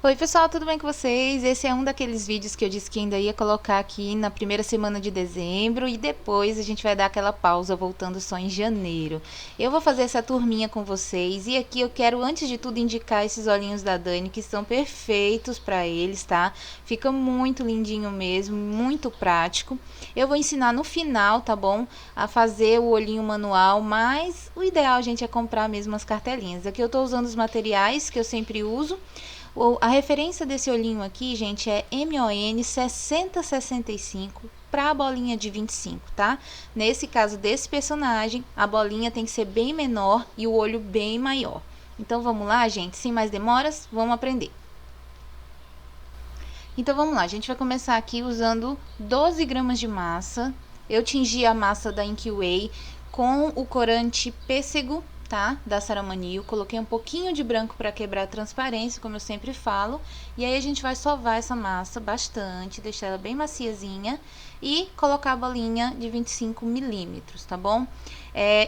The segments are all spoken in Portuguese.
Oi pessoal, tudo bem com vocês? Esse é um daqueles vídeos que eu disse que ainda ia colocar aqui na primeira semana de dezembro e depois a gente vai dar aquela pausa voltando só em janeiro. Eu vou fazer essa turminha com vocês e aqui eu quero antes de tudo indicar esses olhinhos da Dani que são perfeitos para eles, tá? Fica muito lindinho mesmo, muito prático. Eu vou ensinar no final, tá bom? A fazer o olhinho manual, mas o ideal, gente, é comprar mesmo as cartelinhas. Aqui eu tô usando os materiais que eu sempre uso. A referência desse olhinho aqui, gente, é MON 6065 para a bolinha de 25, tá? Nesse caso desse personagem, a bolinha tem que ser bem menor e o olho bem maior. Então vamos lá, gente, sem mais demoras, vamos aprender. Então vamos lá, a gente vai começar aqui usando 12 gramas de massa. Eu tingi a massa da Inkway com o corante pêssego, tá? Da Saramanio. Coloquei um pouquinho de branco para quebrar a transparência, como eu sempre falo. E aí a gente vai sovar essa massa bastante, deixar ela bem maciazinha e colocar a bolinha de 25 milímetros, tá bom?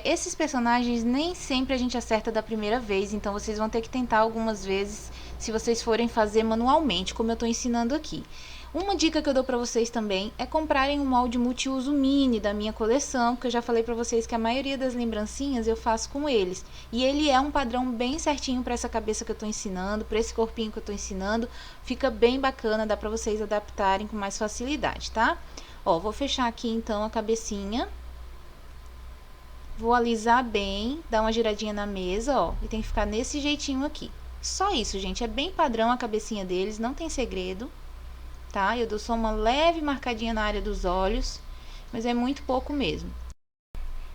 Esses personagens nem sempre a gente acerta da primeira vez, então vocês vão ter que tentar algumas vezes se vocês forem fazer manualmente, como eu tô ensinando aqui. Uma dica que eu dou pra vocês também é comprarem um molde multiuso mini da minha coleção, porque eu já falei pra vocês que a maioria das lembrancinhas eu faço com eles. E ele é um padrão bem certinho pra essa cabeça que eu tô ensinando, pra esse corpinho que eu tô ensinando. Fica bem bacana, dá pra vocês adaptarem com mais facilidade, tá? Ó, vou fechar aqui então a cabecinha. Vou alisar bem, dar uma giradinha na mesa, ó, e tem que ficar nesse jeitinho aqui. Só isso, gente, é bem padrão a cabecinha deles, não tem segredo, tá? Eu dou só uma leve marcadinha na área dos olhos, mas é muito pouco mesmo.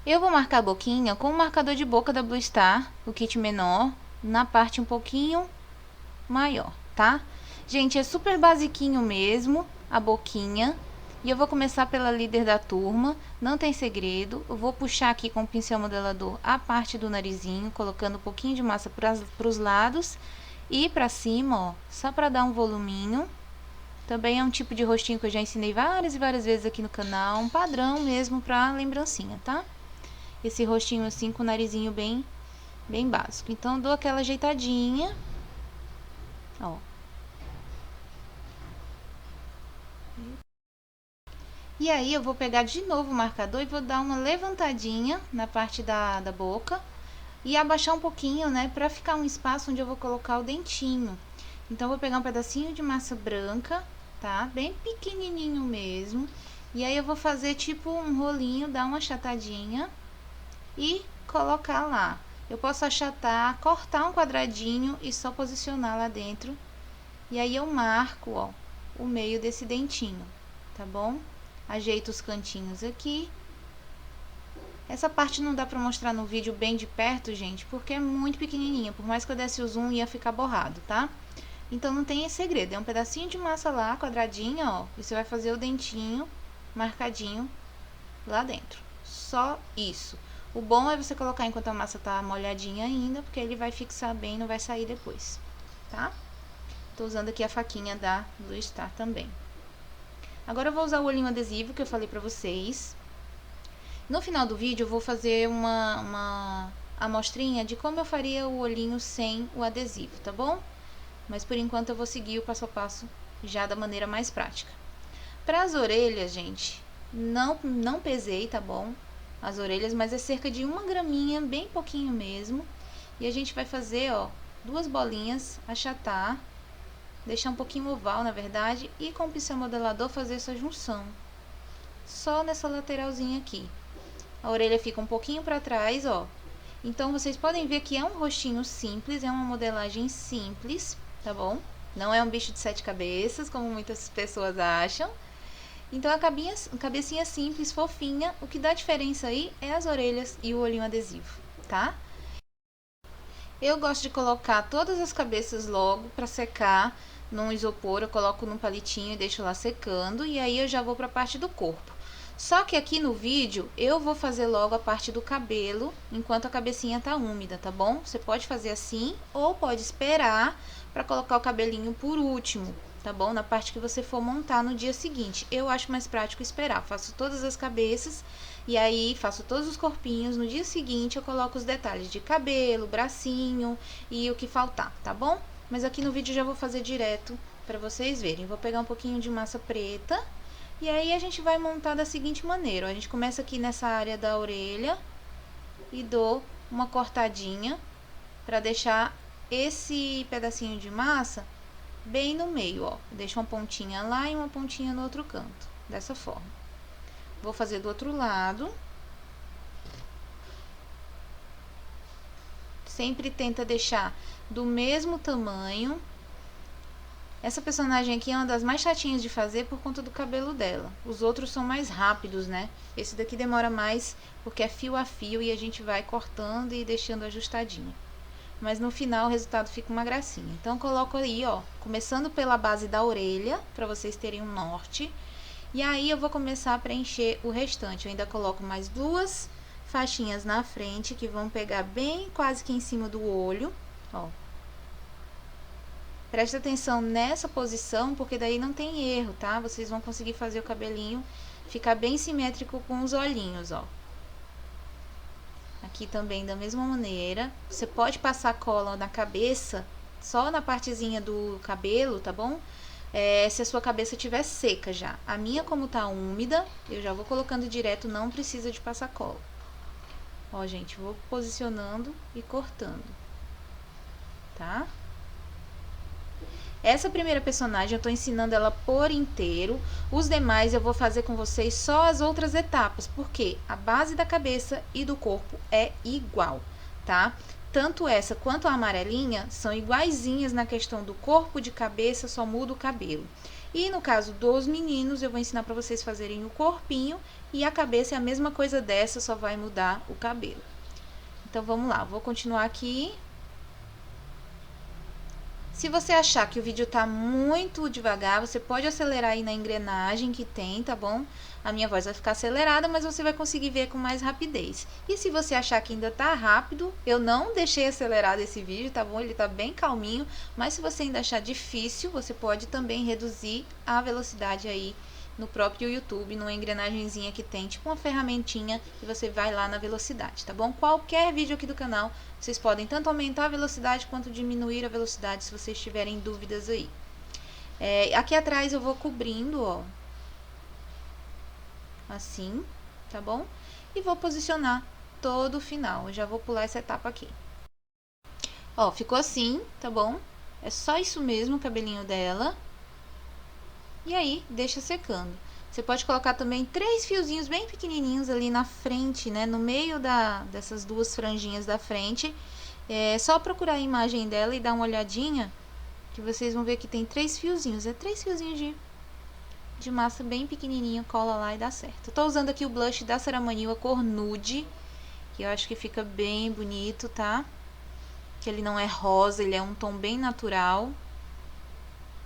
Eu vou marcar a boquinha com o marcador de boca da Blue Star, o kit menor, na parte um pouquinho maior, tá? Gente, é super basiquinho mesmo, a boquinha. E eu vou começar pela líder da turma, não tem segredo. Eu vou puxar aqui com o pincel modelador a parte do narizinho, colocando um pouquinho de massa para os lados e para cima, ó, só para dar um voluminho. Também é um tipo de rostinho que eu já ensinei várias e várias vezes aqui no canal, um padrão mesmo para lembrancinha, tá? Esse rostinho assim com o narizinho bem básico. Então, eu dou aquela ajeitadinha, ó. E aí, eu vou pegar de novo o marcador e vou dar uma levantadinha na parte da boca e abaixar um pouquinho, né, pra ficar um espaço onde eu vou colocar o dentinho. Então, eu vou pegar um pedacinho de massa branca, tá? Bem pequenininho mesmo. E aí, eu vou fazer tipo um rolinho, dar uma achatadinha e colocar lá. Eu posso achatar, cortar um quadradinho e só posicionar lá dentro. E aí, eu marco, ó, o meio desse dentinho, tá bom? Ajeito os cantinhos aqui. Essa parte não dá pra mostrar no vídeo bem de perto, gente, porque é muito pequenininha. Por mais que eu desse o zoom, ia ficar borrado, tá? Então, não tem esse segredo. É um pedacinho de massa lá, quadradinha, ó. E você vai fazer o dentinho marcadinho lá dentro. Só isso. O bom é você colocar enquanto a massa tá molhadinha ainda, porque ele vai fixar bem e não vai sair depois, tá? Tô usando aqui a faquinha da Blue Star também. Agora eu vou usar o olhinho adesivo que eu falei pra vocês. No final do vídeo eu vou fazer uma amostrinha de como eu faria o olhinho sem o adesivo, tá bom? Mas por enquanto eu vou seguir o passo a passo já da maneira mais prática. Para as orelhas, gente, não pesei, tá bom? As orelhas, mas é cerca de 1 graminha, bem pouquinho mesmo. E a gente vai fazer, ó, 2 bolinhas, achatar. Deixar um pouquinho oval, na verdade, e com o pincel modelador fazer essa junção. Só nessa lateralzinha aqui. A orelha fica um pouquinho para trás, ó. Então, vocês podem ver que é um rostinho simples, é uma modelagem simples, tá bom? Não é um bicho de 7 cabeças, como muitas pessoas acham. Então, a cabecinha simples, fofinha. O que dá diferença aí é as orelhas e o olhinho adesivo, tá? Eu gosto de colocar todas as cabeças logo para secar num isopor. Eu coloco num palitinho e deixo lá secando. E aí eu já vou para a parte do corpo. Só que aqui no vídeo eu vou fazer logo a parte do cabelo enquanto a cabecinha tá úmida, tá bom? Você pode fazer assim ou pode esperar para colocar o cabelinho por último, tá bom? Na parte que você for montar no dia seguinte. Eu acho mais prático esperar. Faço todas as cabeças e aí faço todos os corpinhos. No dia seguinte eu coloco os detalhes de cabelo, bracinho e o que faltar, tá bom? mas aqui no vídeo já vou fazer direto para vocês verem. Vou pegar um pouquinho de massa preta e aí a gente vai montar da seguinte maneira, ó, a gente começa aqui nessa área da orelha e dou uma cortadinha para deixar esse pedacinho de massa bem no meio, ó. Deixo uma pontinha lá e uma pontinha no outro canto, dessa forma. Vou fazer do outro lado. Sempre tenta deixar do mesmo tamanho. Essa personagem aqui é uma das mais chatinhas de fazer por conta do cabelo dela. Os outros são mais rápidos, né? Esse daqui demora mais porque é fio a fio e a gente vai cortando e deixando ajustadinho. Mas no final o resultado fica uma gracinha. Então, coloco aí, ó, começando pela base da orelha, pra vocês terem um norte. E aí, eu vou começar a preencher o restante. Eu ainda coloco mais 2 faixinhas na frente, que vão pegar bem quase que em cima do olho, ó. Presta atenção nessa posição, porque daí não tem erro, tá? Vocês vão conseguir fazer o cabelinho ficar bem simétrico com os olhinhos, ó. Aqui também da mesma maneira. Você pode passar cola na cabeça, só na partezinha do cabelo, tá bom? Se a sua cabeça estiver seca já. A minha, como tá úmida, eu já vou colocando direto, não precisa de passar cola. Ó, gente, vou posicionando e cortando, tá? Essa primeira personagem eu tô ensinando ela por inteiro. Os demais eu vou fazer com vocês só as outras etapas, porque a base da cabeça e do corpo é igual, tá? Tanto essa quanto a amarelinha são iguaizinhas na questão do corpo, de cabeça, só muda o cabelo. E no caso dos meninos, eu vou ensinar pra vocês fazerem o corpinho e a cabeça é a mesma coisa dessa, só vai mudar o cabelo. Então, vamos lá, vou continuar aqui. Se você achar que o vídeo tá muito devagar, você pode acelerar aí na engrenagem que tem, tá bom? A minha voz vai ficar acelerada, mas você vai conseguir ver com mais rapidez. E se você achar que ainda tá rápido, eu não deixei acelerado esse vídeo, tá bom? Ele tá bem calminho, mas se você ainda achar difícil, você pode também reduzir a velocidade aí no próprio YouTube, numa engrenagenzinha que tem, tipo uma ferramentinha, e você vai lá na velocidade, tá bom? Qualquer vídeo aqui do canal, vocês podem tanto aumentar a velocidade quanto diminuir a velocidade, se vocês tiverem dúvidas aí. Aqui atrás eu vou cobrindo, ó, assim, tá bom? E vou posicionar todo o final. Eu já vou pular essa etapa aqui. Ó, ficou assim, tá bom? É só isso mesmo o cabelinho dela. E aí, deixa secando. Você pode colocar também 3 fiozinhos bem pequenininhos ali na frente, né? No meio dessas 2 franjinhas da frente. É só procurar a imagem dela e dar uma olhadinha, que vocês vão ver que tem 3 fiozinhos. É 3 fiozinhos de massa bem pequenininho, cola lá e dá certo. Eu tô usando aqui o blush da Ceramanil, a cor nude, que eu acho que fica bem bonito, tá? Que ele não é rosa, ele é um tom bem natural.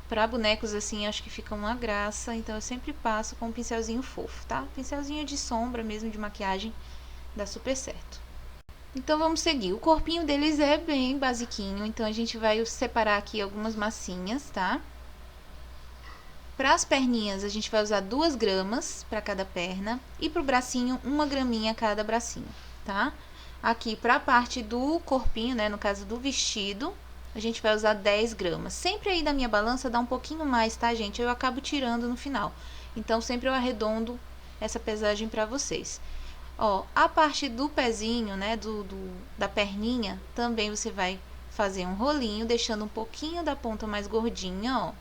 Pra bonecos assim, acho que fica uma graça, então eu sempre passo com um pincelzinho fofo, tá? Pincelzinho de sombra mesmo, de maquiagem, dá super certo. Então vamos seguir. O corpinho deles é bem basiquinho, então a gente vai separar aqui algumas massinhas, tá? Para as perninhas, a gente vai usar 2 gramas para cada perna e pro bracinho, 1 graminha cada bracinho, tá? Aqui pra parte do corpinho, né, no caso do vestido, a gente vai usar 10 gramas. Sempre aí da minha balança dá um pouquinho mais, tá, gente? Eu acabo tirando no final. Então, sempre eu arredondo essa pesagem pra vocês. Ó, a parte do pezinho, né, da perninha, também você vai fazer um rolinho, deixando um pouquinho da ponta mais gordinha, ó.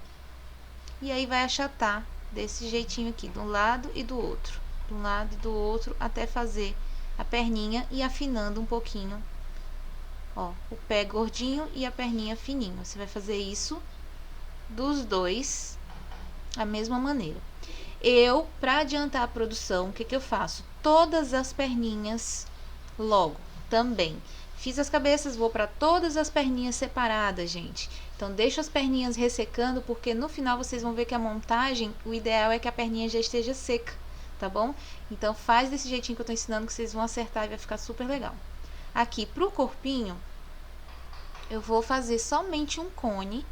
E aí, vai achatar desse jeitinho aqui, de um lado e do outro. De um lado e do outro, até fazer a perninha e afinando um pouquinho. Ó, o pé gordinho e a perninha fininho. Você vai fazer isso dos dois da mesma maneira. Eu, para adiantar a produção, o que eu faço? Todas as perninhas logo, também. Fiz as cabeças, vou para todas as perninhas separadas, gente. Então, deixa as perninhas ressecando, porque no final vocês vão ver que a montagem, o ideal é que a perninha já esteja seca, tá bom? Então, faz desse jeitinho que eu tô ensinando, que vocês vão acertar e vai ficar super legal. Aqui pro corpinho, eu vou fazer somente um cone,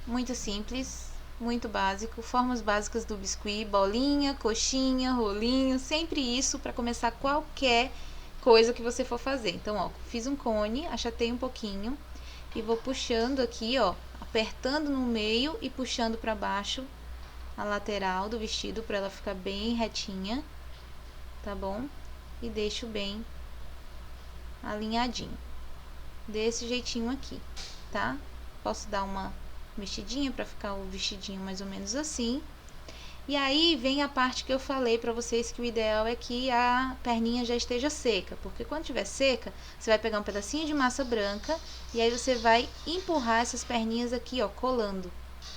muito simples, muito básico, formas básicas do biscuit, bolinha, coxinha, rolinho, sempre isso para começar qualquer coisa que você for fazer. Então, ó, fiz um cone, achatei um pouquinho, e vou puxando aqui, ó, apertando no meio e puxando para baixo a lateral do vestido para ela ficar bem retinha, tá bom? E deixo bem alinhadinho, desse jeitinho aqui, tá? Posso dar uma mexidinha para ficar o vestidinho mais ou menos assim. E aí vem a parte que eu falei para vocês que o ideal é que a perninha já esteja seca, porque quando estiver seca, você vai pegar um pedacinho de massa branca e aí você vai empurrar essas perninhas aqui, ó, colando,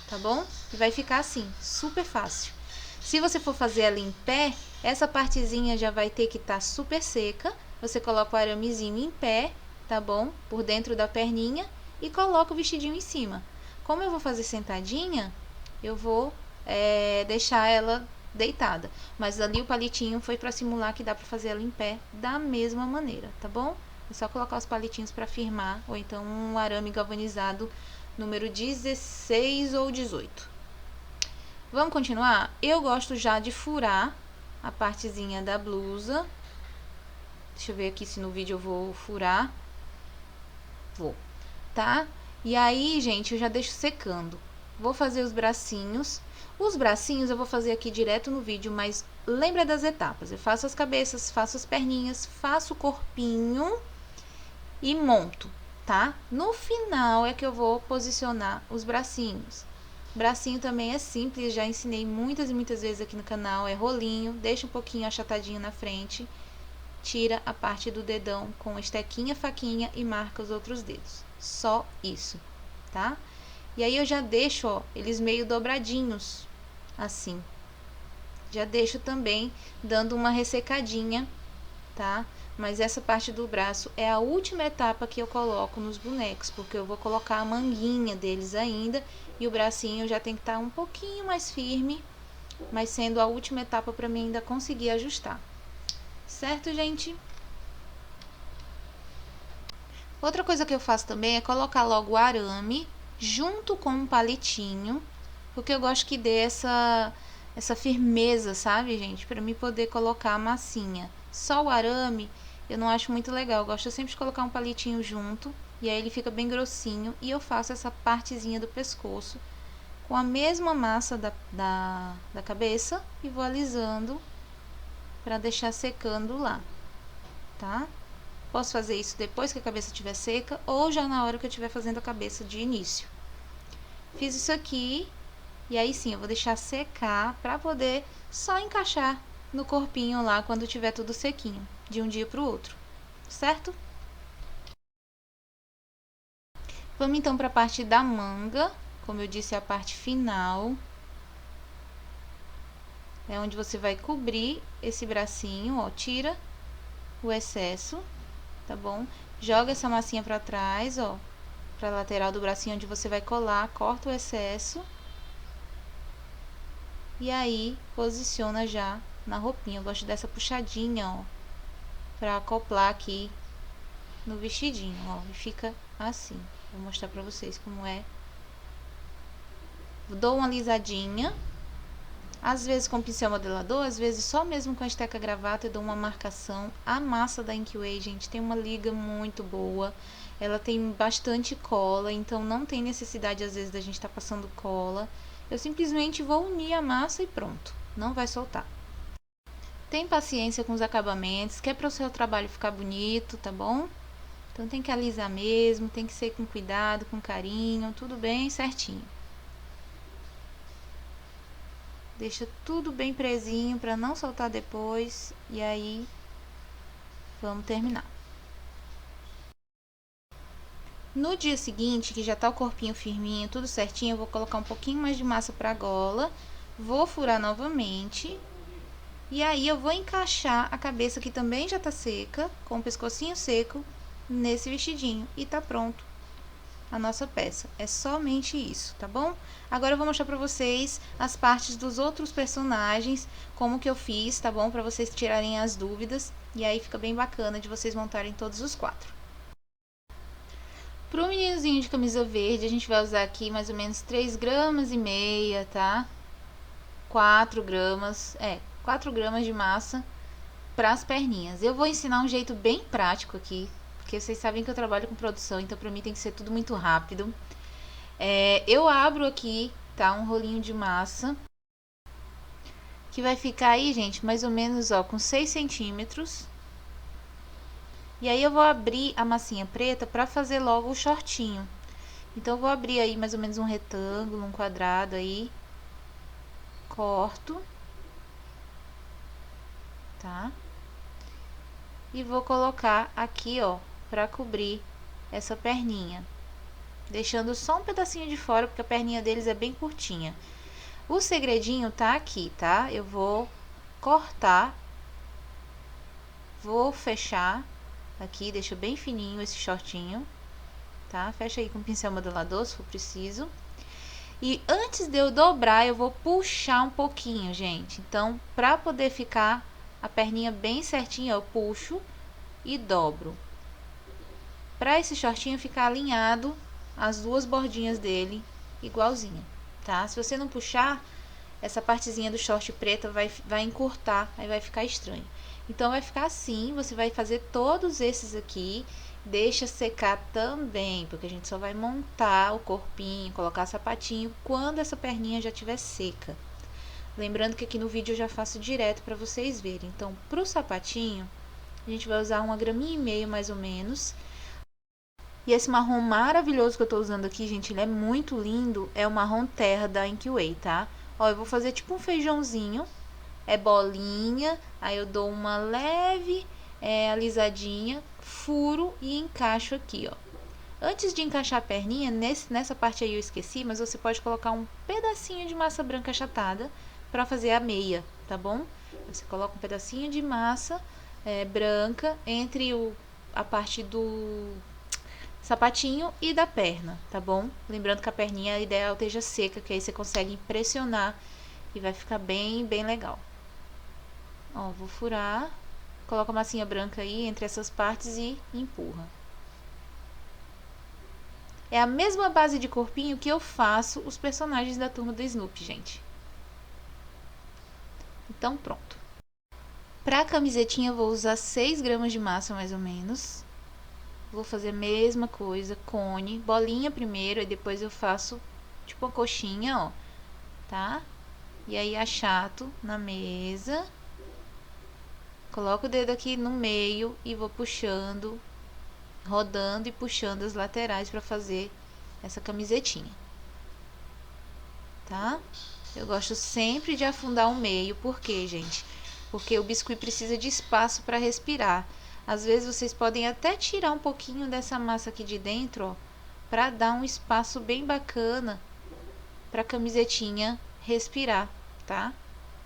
tá bom? E vai ficar assim, super fácil. Se você for fazer ela em pé, essa partezinha já vai ter que estar super seca. Você coloca o aramezinho em pé, tá bom? Por dentro da perninha e coloca o vestidinho em cima. Como eu vou fazer sentadinha, eu vou deixar ela deitada, mas ali o palitinho foi para simular que dá para fazer ela em pé da mesma maneira, tá bom? É só colocar os palitinhos para firmar, ou então um arame galvanizado número 16 ou 18. Vamos continuar? Eu gosto já de furar a partezinha da blusa. Deixa eu ver aqui se no vídeo eu vou furar. Vou, tá? E aí, gente, eu já deixo secando. Vou fazer os bracinhos. Os bracinhos eu vou fazer aqui direto no vídeo, mas lembra das etapas. Eu faço as cabeças, faço as perninhas, faço o corpinho e monto, tá? No final é que eu vou posicionar os bracinhos. Bracinho também é simples, já ensinei muitas e muitas vezes aqui no canal. É rolinho, deixa um pouquinho achatadinho na frente, tira a parte do dedão com estequinha, faquinha e marca os outros dedos. Só isso, tá? E aí eu já deixo, ó, eles meio dobradinhos, assim. Já deixo também dando uma ressecadinha, tá? Mas essa parte do braço é a última etapa que eu coloco nos bonecos, porque eu vou colocar a manguinha deles ainda e o bracinho já tem que estar um pouquinho mais firme, mas sendo a última etapa para mim ainda conseguir ajustar. Certo, gente? Outra coisa que eu faço também é colocar logo o arame junto com um palitinho, porque eu gosto que dê essa firmeza, sabe, gente? Para mim poder colocar a massinha. Só o arame eu não acho muito legal, eu gosto sempre de colocar um palitinho junto, e aí ele fica bem grossinho, e eu faço essa partezinha do pescoço com a mesma massa da cabeça e vou alisando para deixar secando lá, tá? Posso fazer isso depois que a cabeça estiver seca ou já na hora que eu estiver fazendo a cabeça de início. Fiz isso aqui e aí sim eu vou deixar secar para poder só encaixar no corpinho lá quando tiver tudo sequinho, de um dia para o outro, certo? Vamos então para a parte da manga, como eu disse, é a parte final. É onde você vai cobrir esse bracinho, ó, tira o excesso, tá bom? Joga essa massinha pra trás, ó, pra lateral do bracinho onde você vai colar, corta o excesso. E aí, posiciona já na roupinha. Eu gosto dessa puxadinha, ó, pra acoplar aqui no vestidinho, ó, e fica assim. Vou mostrar pra vocês como é. Dou uma alisadinha, às vezes com pincel modelador, às vezes só mesmo com a esteca gravata eu dou uma marcação. A massa da Inkway, gente, tem uma liga muito boa. Ela tem bastante cola, então não tem necessidade às vezes da gente estar passando cola. Eu simplesmente vou unir a massa e pronto, não vai soltar. Tem paciência com os acabamentos, que é para o seu trabalho ficar bonito, tá bom? Então tem que alisar mesmo, tem que ser com cuidado, com carinho, tudo bem certinho. Deixa tudo bem presinho para não soltar depois. E aí, vamos terminar. No dia seguinte, que já tá o corpinho firminho, tudo certinho, eu vou colocar um pouquinho mais de massa pra gola. Vou furar novamente. E aí, eu vou encaixar a cabeça, que também já tá seca, com o pescocinho seco, nesse vestidinho. E tá pronto a nossa peça. É somente isso, tá bom? Agora eu vou mostrar pra vocês as partes dos outros personagens, como que eu fiz, tá bom? Pra vocês tirarem as dúvidas, e aí fica bem bacana de vocês montarem todos os 4. Pro meninozinho de camisa verde, a gente vai usar aqui mais ou menos 3,5 gramas, tá? 4 gramas, 4 gramas de massa para as perninhas. Eu vou ensinar um jeito bem prático aqui, Porque vocês sabem que eu trabalho com produção, então pra mim tem que ser tudo muito rápido. Eu abro aqui, tá? Um rolinho de massa. Que vai ficar aí, gente, mais ou menos, ó, com 6 centímetros. E aí eu vou abrir a massinha preta pra fazer logo o shortinho. Então eu vou abrir aí mais ou menos um retângulo, um quadrado aí. Corto. Tá? E vou colocar aqui, ó, pra cobrir essa perninha. Deixando só um pedacinho de fora, porque a perninha deles é bem curtinha. O segredinho tá aqui, tá? Eu vou cortar. Vou fechar aqui, deixa bem fininho esse shortinho, tá? Fecha aí com pincel modelador, se for preciso. E antes de eu dobrar, eu vou puxar um pouquinho, gente. Então, pra poder ficar a perninha bem certinha, eu puxo e dobro. Pra esse shortinho ficar alinhado, as duas bordinhas dele, igualzinho, tá? Se você não puxar, essa partezinha do short preta vai encurtar, aí vai ficar estranho. Então, vai ficar assim, você vai fazer todos esses aqui, deixa secar também, porque a gente só vai montar o corpinho, colocar sapatinho, quando essa perninha já estiver seca. Lembrando que aqui no vídeo eu já faço direto para vocês verem. Então, pro sapatinho, a gente vai usar 1,5 gramas mais ou menos. E esse marrom maravilhoso que eu tô usando aqui, gente, ele é muito lindo, é o marrom terra da Inkway, tá? Ó, eu vou fazer tipo um feijãozinho. É bolinha, aí eu dou uma leve alisadinha, furo e encaixo aqui, ó. Antes de encaixar a perninha, nessa parte aí eu esqueci, mas você pode colocar um pedacinho de massa branca achatada para fazer a meia, tá bom? Você coloca um pedacinho de massa branca entre a parte do sapatinho e da perna, tá bom? Lembrando que a perninha é ideal esteja seca, que aí você consegue pressionar e vai ficar bem, bem legal. Ó, vou furar, coloco a massinha branca aí entre essas partes e empurra. É a mesma base de corpinho que eu faço os personagens da turma do Snoopy, gente. Então, pronto. Pra camisetinha eu vou usar 6 gramas de massa, mais ou menos. Vou fazer a mesma coisa, cone, bolinha primeiro, e depois eu faço tipo uma coxinha, ó, tá? E aí achato na mesa. Coloco o dedo aqui no meio e vou puxando, rodando e puxando as laterais para fazer essa camisetinha, tá? Eu gosto sempre de afundar o meio, por quê, gente? Porque o biscuit precisa de espaço para respirar. Às vezes vocês podem até tirar um pouquinho dessa massa aqui de dentro, ó, para dar um espaço bem bacana para a camisetinha respirar, tá?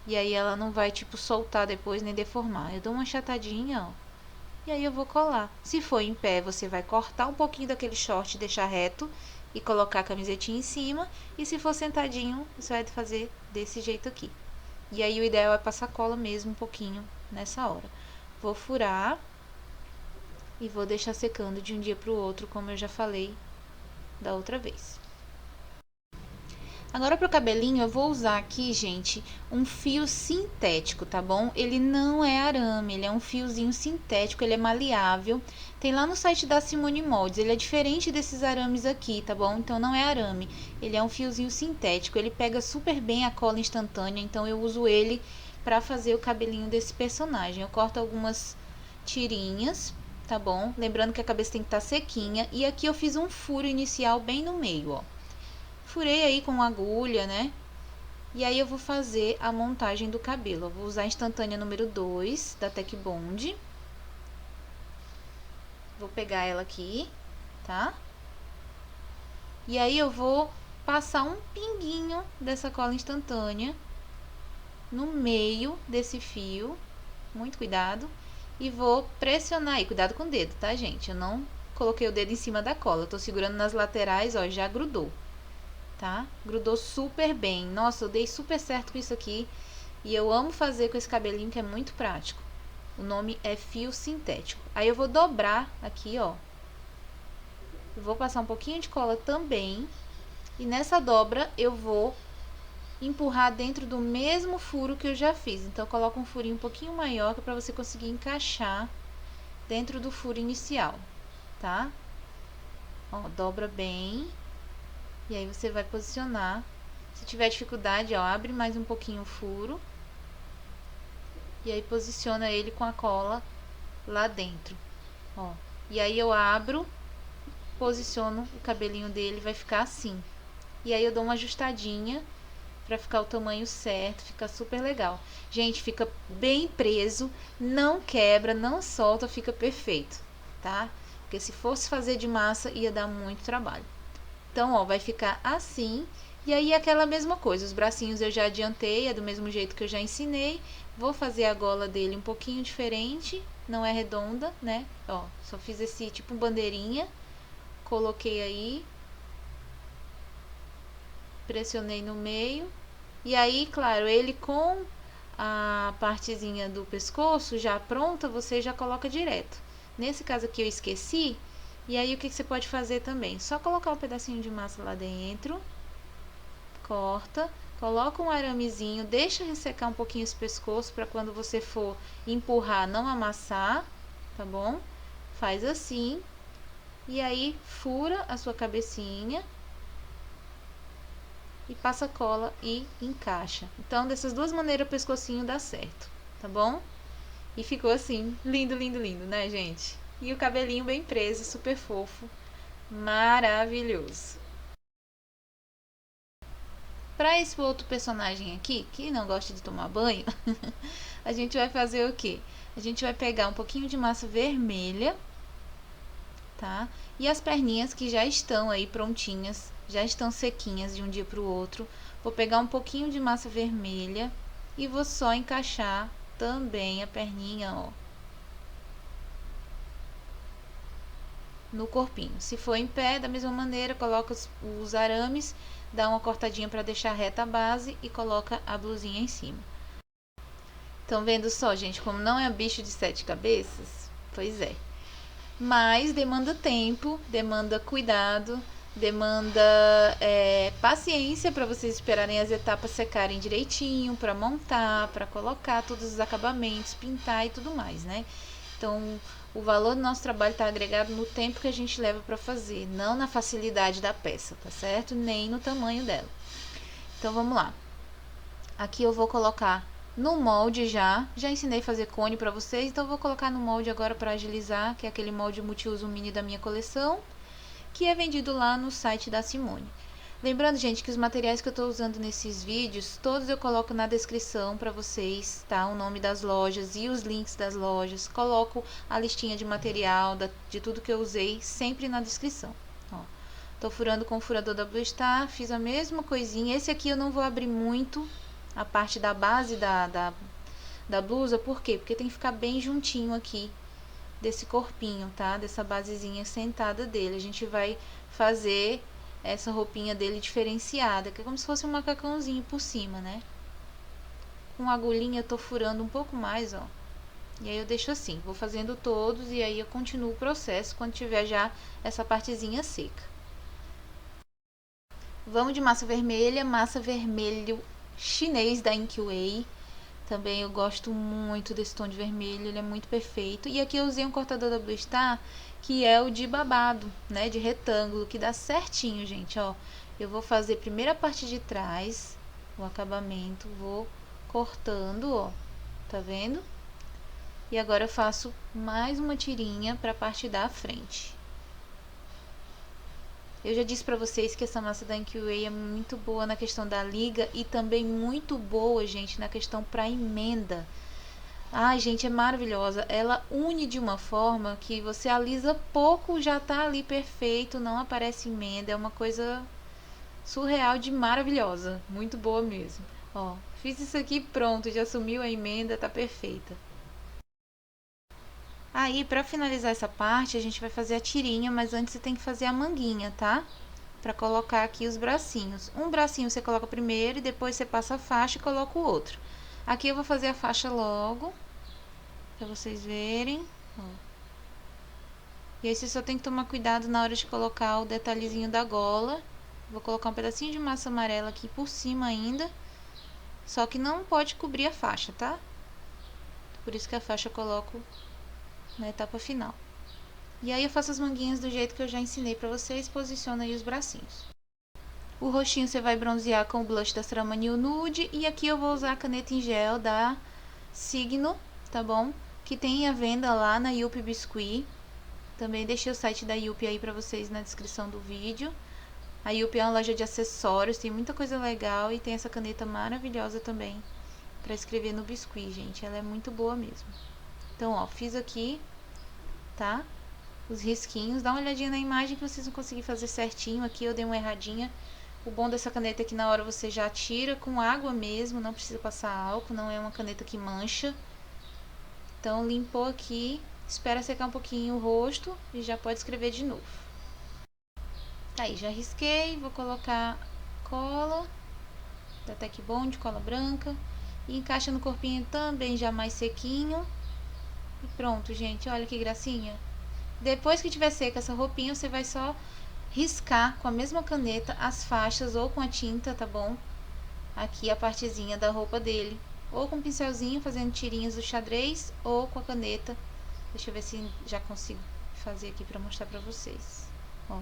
E aí ela não vai, tipo, soltar depois, nem deformar. Eu dou uma achatadinha, ó. E aí eu vou colar. Se for em pé, você vai cortar um pouquinho daquele short, deixar reto e colocar a camisetinha em cima. E se for sentadinho, você vai fazer desse jeito aqui. E aí o ideal é passar cola mesmo um pouquinho nessa hora. Vou furar e vou deixar secando de um dia pro outro, como eu já falei da outra vez. Agora pro cabelinho eu vou usar aqui, gente, um fio sintético, tá bom? Ele não é arame, ele é um fiozinho sintético, ele é maleável. Tem lá no site da Simone Moldes, ele é diferente desses arames aqui, tá bom? Então não é arame, ele é um fiozinho sintético, ele pega super bem a cola instantânea, então eu uso ele pra fazer o cabelinho desse personagem. Eu corto algumas tirinhas, tá bom? Lembrando que a cabeça tem que estar sequinha, e aqui eu fiz um furo inicial bem no meio, ó. Furei aí com agulha, né? E aí eu vou fazer a montagem do cabelo. Eu vou usar a instantânea número 2 da Tech Bond. Vou pegar ela aqui, tá? E aí eu vou passar um pinguinho dessa cola instantânea no meio desse fio. Muito cuidado. E vou pressionar aí. Cuidado com o dedo, tá, gente? Eu não coloquei o dedo em cima da cola. Eu tô segurando nas laterais, ó, já grudou. Tá? Grudou super bem. Nossa, eu dei super certo com isso aqui. E eu amo fazer com esse cabelinho, que é muito prático. O nome é fio sintético. Aí eu vou dobrar aqui, ó. Eu vou passar um pouquinho de cola também. E nessa dobra eu vou empurrar dentro do mesmo furo que eu já fiz. Então eu coloco um furinho um pouquinho maior, que é pra você conseguir encaixar dentro do furo inicial. tá? Ó, dobra bem. E aí você vai posicionar. Se tiver dificuldade, ó, abre mais um pouquinho o furo. E aí posiciona ele com a cola lá dentro, ó. E aí eu abro, posiciono o cabelinho dele, vai ficar assim. E aí eu dou uma ajustadinha pra ficar o tamanho certo, fica super legal. Gente, fica bem preso, não quebra, não solta, fica perfeito, tá? Porque se fosse fazer de massa, ia dar muito trabalho. Então, ó, vai ficar assim. E aí, aquela mesma coisa. Os bracinhos eu já adiantei, é do mesmo jeito que eu já ensinei. Vou fazer a gola dele um pouquinho diferente. Não é redonda, né? Ó, só fiz esse tipo bandeirinha. Coloquei aí. Pressionei no meio. E aí, claro, ele com a partezinha do pescoço já pronta, você já coloca direto. Nesse caso aqui eu esqueci. E aí, o que você pode fazer também? Só colocar um pedacinho de massa lá dentro. Corta, coloca um aramezinho, deixa ressecar um pouquinho esse pescoço para quando você for empurrar não amassar, tá bom? Faz assim e aí fura a sua cabecinha e passa cola e encaixa. Então, dessas duas maneiras o pescocinho dá certo, tá bom? E ficou assim, lindo, lindo, lindo, né, gente? E o cabelinho bem preso, super fofo, maravilhoso. Para esse outro personagem aqui, que não gosta de tomar banho, a gente vai fazer o quê? A gente vai pegar um pouquinho de massa vermelha, tá? E as perninhas que já estão aí prontinhas, já estão sequinhas de um dia para o outro. Vou pegar um pouquinho de massa vermelha e vou só encaixar também a perninha, ó, no corpinho. Se for em pé, da mesma maneira, coloca os arames, dá uma cortadinha para deixar reta a base e coloca a blusinha em cima. Estão vendo só, gente, como não é bicho de sete cabeças? Pois é. Mas demanda tempo, demanda cuidado, demanda paciência para vocês esperarem as etapas secarem direitinho, para montar, para colocar todos os acabamentos, pintar e tudo mais, né? Então, o valor do nosso trabalho está agregado no tempo que a gente leva para fazer, não na facilidade da peça, tá certo? Nem no tamanho dela. Então, vamos lá. Aqui eu vou colocar no molde já ensinei a fazer cone para vocês, então eu vou colocar no molde agora para agilizar, que é aquele molde multiuso mini da minha coleção, que é vendido lá no site da Simone. Lembrando, gente, que os materiais que eu estou usando nesses vídeos, todos eu coloco na descrição para vocês, tá? O nome das lojas e os links das lojas. Coloco a listinha de material, de tudo que eu usei, sempre na descrição. Ó, tô furando com o furador da Blue Star, fiz a mesma coisinha. Esse aqui eu não vou abrir muito a parte da base da blusa, por quê? Porque tem que ficar bem juntinho aqui desse corpinho, tá? Dessa basezinha sentada dele. A gente vai fazer essa roupinha dele diferenciada, que é como se fosse um macacãozinho por cima, né? Com a agulhinha eu tô furando um pouco mais, ó. E aí eu deixo assim, vou fazendo todos e aí eu continuo o processo quando tiver já essa partezinha seca. Vamos de massa vermelho chinês da Inkway. Também eu gosto muito desse tom de vermelho, ele é muito perfeito. E aqui eu usei um cortador da Blue Star, que é o de babado, né, de retângulo, que dá certinho, gente, ó. Eu vou fazer primeiro a parte de trás, o acabamento, vou cortando, ó, tá vendo? E agora eu faço mais uma tirinha para a parte da frente. Eu já disse para vocês que essa massa da Inkway é muito boa na questão da liga e também muito boa, gente, na questão para emenda. Ai, gente, é maravilhosa. Ela une de uma forma que você alisa pouco, já tá ali perfeito, não aparece emenda. É uma coisa surreal de maravilhosa. Muito boa mesmo. Ó, fiz isso aqui, pronto, já sumiu a emenda, tá perfeita. Aí, pra finalizar essa parte, a gente vai fazer a tirinha, mas antes você tem que fazer a manguinha, tá? Pra colocar aqui os bracinhos. Um bracinho você coloca primeiro e depois você passa a faixa e coloca o outro. Aqui eu vou fazer a faixa logo, pra vocês verem. Ó. E aí você só tem que tomar cuidado na hora de colocar o detalhezinho da gola. Vou colocar um pedacinho de massa amarela aqui por cima ainda. Só que não pode cobrir a faixa, tá? Por isso que a faixa eu coloco na etapa final. E aí eu faço as manguinhas do jeito que eu já ensinei pra vocês, posiciono aí os bracinhos. O rostinho você vai bronzear com o blush da Ceramã New Nude. E aqui eu vou usar a caneta em gel da Signo, tá bom? Que tem a venda lá na Yupi Biscuit. Também deixei o site da Yupi aí pra vocês na descrição do vídeo. A Yupi é uma loja de acessórios, tem muita coisa legal. E tem essa caneta maravilhosa também pra escrever no biscuit, gente. Ela é muito boa mesmo. Então, ó, fiz aqui, tá? Os risquinhos. Dá uma olhadinha na imagem que vocês vão conseguir fazer certinho. Aqui eu dei uma erradinha. O bom dessa caneta é que na hora você já tira com água mesmo, não precisa passar álcool, não é uma caneta que mancha. Então limpou aqui, espera secar um pouquinho o rosto e já pode escrever de novo. Aí, já risquei, vou colocar cola, da Tec Bond, cola branca. E encaixa no corpinho também já mais sequinho. E pronto, gente, olha que gracinha. Depois que tiver seca essa roupinha, você vai só riscar com a mesma caneta as faixas ou com a tinta, tá bom? Aqui a partezinha da roupa dele. Ou com um pincelzinho, fazendo tirinhas do xadrez, ou com a caneta. Deixa eu ver se já consigo fazer aqui pra mostrar pra vocês. Ó.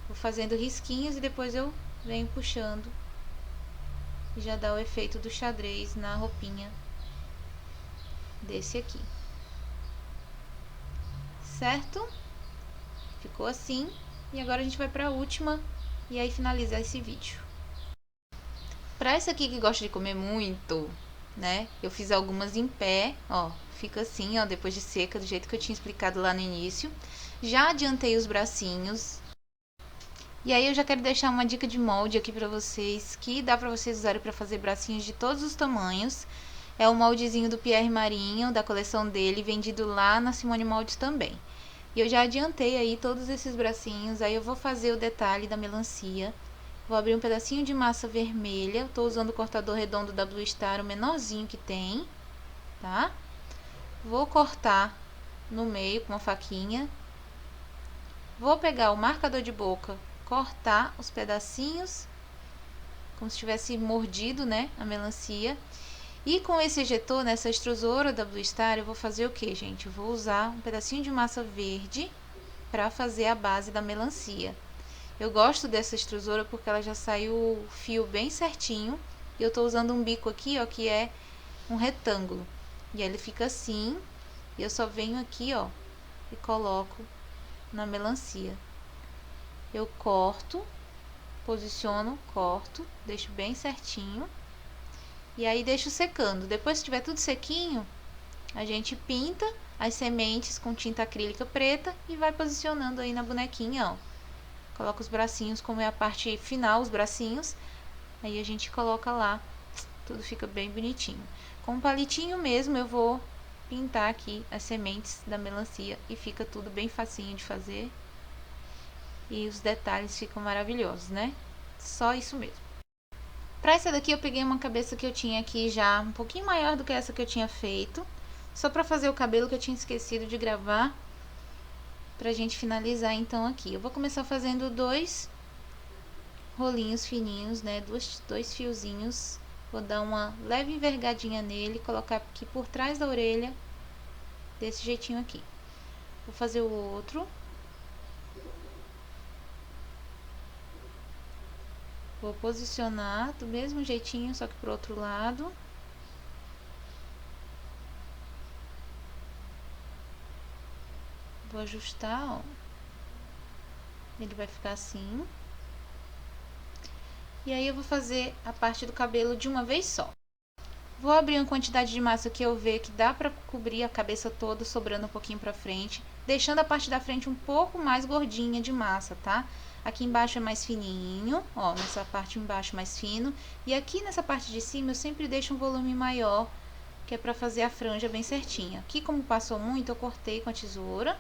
Vou fazendo risquinhos e depois eu venho puxando. E já dá o efeito do xadrez na roupinha desse aqui. Certo? Ficou assim. E agora a gente vai pra última e aí finalizar esse vídeo. Pra essa aqui que gosta de comer muito, né? Eu fiz algumas em pé, ó. Fica assim, ó, depois de seca, do jeito que eu tinha explicado lá no início. Já adiantei os bracinhos. E aí eu já quero deixar uma dica de molde aqui pra vocês, que dá pra vocês usarem pra fazer bracinhos de todos os tamanhos. É o moldezinho do Pierre Marinho, da coleção dele, vendido lá na Simone Moldes também. E eu já adiantei aí todos esses bracinhos, aí eu vou fazer o detalhe da melancia. Vou abrir um pedacinho de massa vermelha, eu tô usando o cortador redondo da Blue Star, o menorzinho que tem, tá? Vou cortar no meio com uma faquinha. Vou pegar o marcador de boca, cortar os pedacinhos, como se tivesse mordido, né, a melancia. E com esse ejetor, nessa extrusora da Blue Star, eu vou fazer o que, gente? Eu vou usar um pedacinho de massa verde para fazer a base da melancia. Eu gosto dessa extrusora porque ela já sai o fio bem certinho. E eu tô usando um bico aqui, ó, que é um retângulo. E aí ele fica assim. E eu só venho aqui, ó, e coloco na melancia. Eu corto, posiciono, corto, deixo bem certinho. E aí deixo secando. Depois que tiver tudo sequinho, a gente pinta as sementes com tinta acrílica preta e vai posicionando aí na bonequinha, ó. Coloca os bracinhos, como é a parte final, os bracinhos. Aí a gente coloca lá, tudo fica bem bonitinho. Com um palitinho mesmo eu vou pintar aqui as sementes da melancia e fica tudo bem facinho de fazer. E os detalhes ficam maravilhosos, né? Só isso mesmo. Pra essa daqui eu peguei uma cabeça que eu tinha aqui já um pouquinho maior do que essa que eu tinha feito. Só pra fazer o cabelo que eu tinha esquecido de gravar. Pra gente finalizar então aqui. Eu vou começar fazendo dois rolinhos fininhos, né? Dois fiozinhos. Vou dar uma leve envergadinha nele, colocar aqui por trás da orelha. Desse jeitinho aqui. Vou fazer o outro. Vou posicionar do mesmo jeitinho, só que pro outro lado. Vou ajustar, ó. Ele vai ficar assim. E aí eu vou fazer a parte do cabelo de uma vez só. Vou abrir uma quantidade de massa que eu ver que dá pra cobrir a cabeça toda, sobrando um pouquinho pra frente. Deixando a parte da frente um pouco mais gordinha de massa, tá? Aqui embaixo é mais fininho, ó, nessa parte embaixo mais fino. E aqui nessa parte de cima eu sempre deixo um volume maior, que é pra fazer a franja bem certinha. Aqui, como passou muito, eu cortei com a tesoura,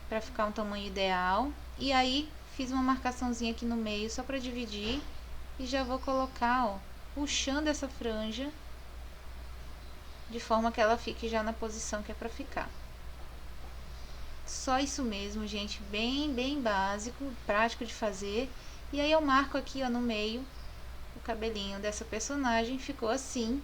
pra ficar um tamanho ideal. E aí, fiz uma marcaçãozinha aqui no meio, só pra dividir. E já vou colocar, ó, puxando essa franja, de forma que ela fique já na posição que é pra ficar. Só isso mesmo, gente, bem básico, prático de fazer. E aí eu marco aqui, ó, no meio, o cabelinho dessa personagem, ficou assim.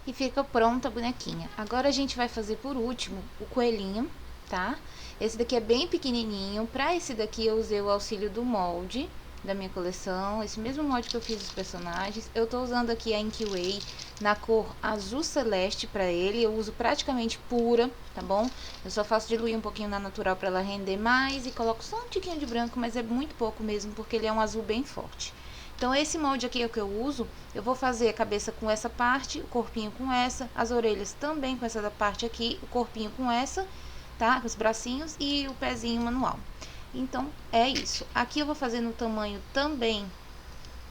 E fica pronta a bonequinha. Agora a gente vai fazer por último o coelhinho. tá? Esse daqui é bem pequenininho. Pra esse daqui eu usei o auxílio do molde da minha coleção, esse mesmo molde que eu fiz os personagens. Eu tô usando aqui a Inkway na cor azul celeste pra ele. Eu uso praticamente pura, tá bom? Eu só faço diluir um pouquinho na natural pra ela render mais e coloco só um tiquinho de branco, mas é muito pouco mesmo, porque ele é um azul bem forte. Então esse molde aqui é o que eu uso. Eu vou fazer a cabeça com essa parte, o corpinho com essa, as orelhas também com essa da parte aqui, o corpinho com essa, tá? Com os bracinhos e o pezinho manual. Então, é isso. Aqui eu vou fazer no tamanho também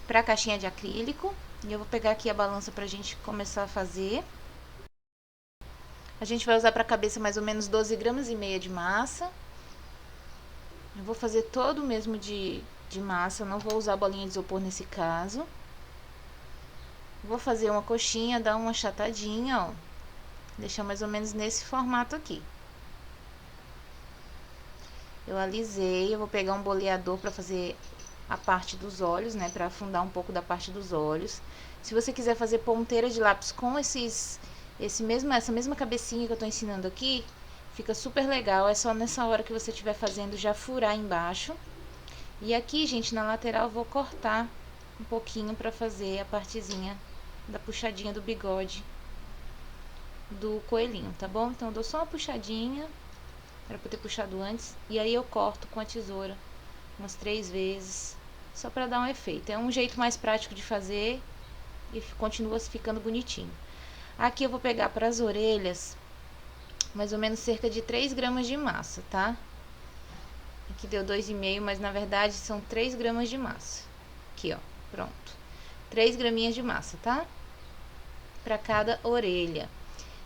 para caixinha de acrílico. E eu vou pegar aqui a balança pra gente começar a fazer. A gente vai usar para a cabeça mais ou menos 12,5 gramas de massa. Eu vou fazer todo o mesmo de massa, não vou usar bolinha de isopor nesse caso. Vou fazer uma coxinha, dar uma achatadinha, ó. Deixar mais ou menos nesse formato aqui. Eu alisei, eu vou pegar um boleador para fazer a parte dos olhos, né, para afundar um pouco da parte dos olhos. Se você quiser fazer ponteira de lápis com essa mesma cabecinha que eu tô ensinando aqui, fica super legal. É só nessa hora que você estiver fazendo já furar embaixo. E aqui, gente, na lateral eu vou cortar um pouquinho para fazer a partezinha da puxadinha do bigode do coelhinho, tá bom? Então eu dou só uma puxadinha. Era pra eu ter puxado antes. E aí eu corto com a tesoura umas 3 vezes. Só pra dar um efeito. É um jeito mais prático de fazer. E continua ficando bonitinho. Aqui eu vou pegar para as orelhas. Mais ou menos cerca de 3 gramas de massa, tá? Aqui deu 2,5, mas na verdade são 3 gramas de massa. Aqui, ó. Pronto. 3 graminhas de massa, tá? Pra cada orelha.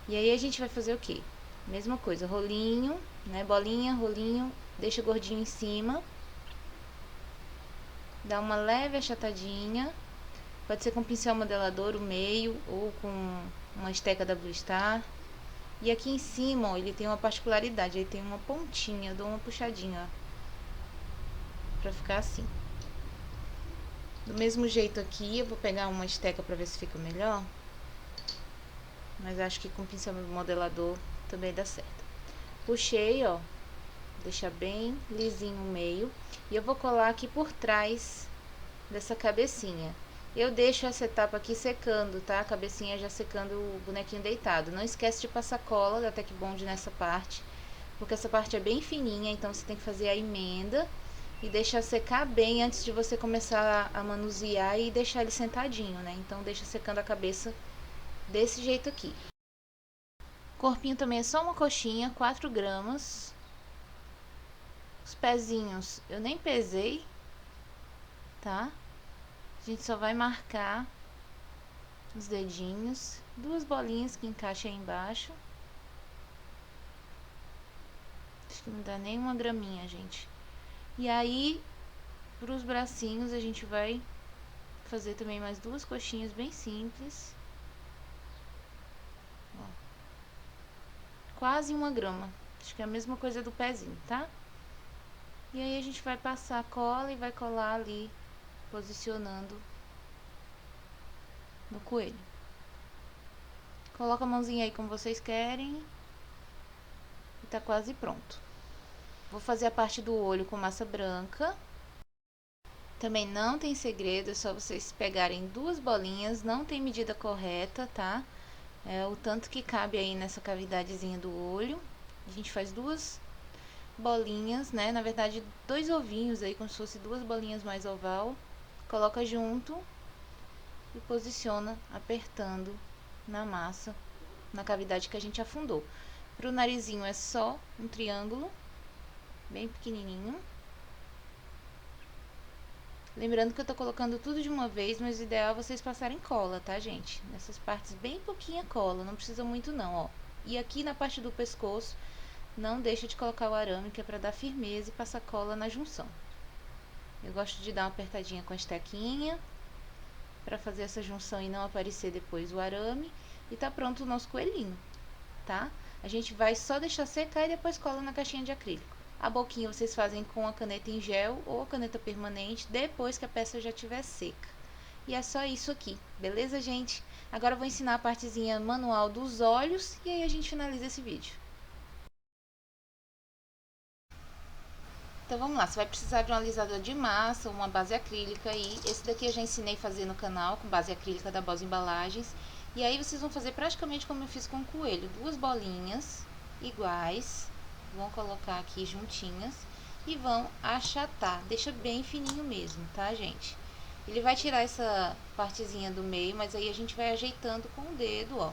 E aí a gente vai fazer o quê? Mesma coisa, rolinho, né? Bolinha, rolinho, deixa gordinho em cima. Dá uma leve achatadinha. Pode ser com pincel modelador, o meio, ou com uma esteca da Blue Star. E aqui em cima, ó, ele tem uma particularidade, ele tem uma pontinha, eu dou uma puxadinha, ó, pra ficar assim. Do mesmo jeito aqui, eu vou pegar uma esteca pra ver se fica melhor. Mas acho que com pincel modelador também dá certo. Puxei, ó, deixa bem lisinho o meio. E eu vou colar aqui por trás dessa cabecinha. Eu deixo essa etapa aqui secando, tá? A cabecinha já secando o bonequinho deitado. Não esquece de passar cola da Tec Bond nessa parte, porque essa parte é bem fininha, então você tem que fazer a emenda e deixar secar bem antes de você começar a manusear e deixar ele sentadinho, né? Então deixa secando a cabeça desse jeito aqui. Corpinho também é só uma coxinha, 4 gramas. Os pezinhos eu nem pesei, tá? A gente só vai marcar os dedinhos, 2 bolinhas que encaixam aí embaixo. Acho que não dá nem 1 graminha, gente. E aí, pros bracinhos, a gente vai fazer também mais 2 coxinhas bem simples. Ó. Quase 1 grama. Acho que é a mesma coisa do pezinho, tá? E aí a gente vai passar a cola e vai colar ali, posicionando no coelho. Coloca a mãozinha aí como vocês querem. E tá quase pronto. Vou fazer a parte do olho com massa branca. Também não tem segredo, é só vocês pegarem 2 bolinhas, não tem medida correta, tá? É o tanto que cabe aí nessa cavidadezinha do olho. A gente faz 2 bolinhas, né? Na verdade, 2 ovinhos aí, como se fosse 2 bolinhas mais oval. Coloca junto e posiciona apertando na massa, na cavidade que a gente afundou. Pro narizinho é só um triângulo, bem pequenininho. Lembrando que eu tô colocando tudo de uma vez, mas o ideal é vocês passarem cola, tá, gente? Nessas partes bem pouquinha cola, não precisa muito não, ó. E aqui na parte do pescoço, não deixa de colocar o arame, que é pra dar firmeza e passar cola na junção. Eu gosto de dar uma apertadinha com a estequinha, pra fazer essa junção e não aparecer depois o arame. E tá pronto o nosso coelhinho, tá? A gente vai só deixar secar e depois cola na caixinha de acrílico. A boquinha vocês fazem com a caneta em gel ou a caneta permanente depois que a peça já estiver seca. E é só isso aqui, beleza, gente? Agora eu vou ensinar a partezinha manual dos olhos e aí a gente finaliza esse vídeo. Então vamos lá, você vai precisar de um alisador de massa, uma base acrílica aí. Esse daqui eu já ensinei a fazer no canal, com base acrílica da Boss Embalagens. E aí vocês vão fazer praticamente como eu fiz com o coelho. 2 bolinhas iguais, vão colocar aqui juntinhas e vão achatar. Deixa bem fininho mesmo, tá, gente? Ele vai tirar essa partezinha do meio, mas aí a gente vai ajeitando com o dedo, ó.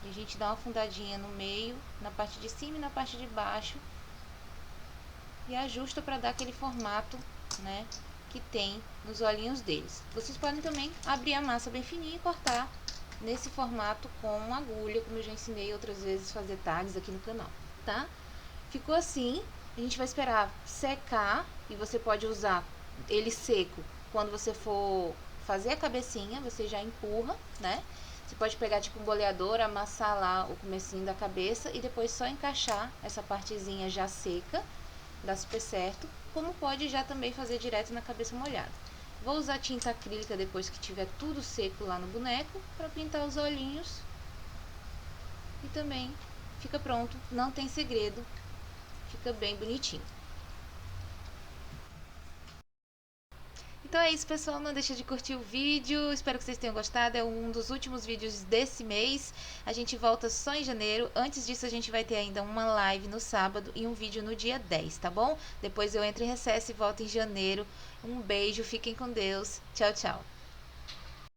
E a gente dá uma fundadinha no meio, na parte de cima e na parte de baixo. E ajusta para dar aquele formato, né, que tem nos olhinhos deles. Vocês podem também abrir a massa bem fininha e cortar nesse formato com agulha, como eu já ensinei outras vezes fazer tags aqui no canal, tá? Ficou assim, a gente vai esperar secar e você pode usar ele seco quando você for fazer a cabecinha, você já empurra, né? Você pode pegar tipo um boleador, amassar lá o comecinho da cabeça e depois só encaixar essa partezinha já seca. Dá super certo, como pode já também fazer direto na cabeça molhada. Vou usar tinta acrílica depois que tiver tudo seco lá no boneco, para pintar os olhinhos. E também fica pronto, não tem segredo, fica bem bonitinho. Então é isso, pessoal, não deixa de curtir o vídeo, espero que vocês tenham gostado, é um dos últimos vídeos desse mês, a gente volta só em janeiro, antes disso a gente vai ter ainda uma live no sábado e um vídeo no dia 10, tá bom? Depois eu entro em recesso e volto em janeiro, um beijo, fiquem com Deus, tchau, tchau!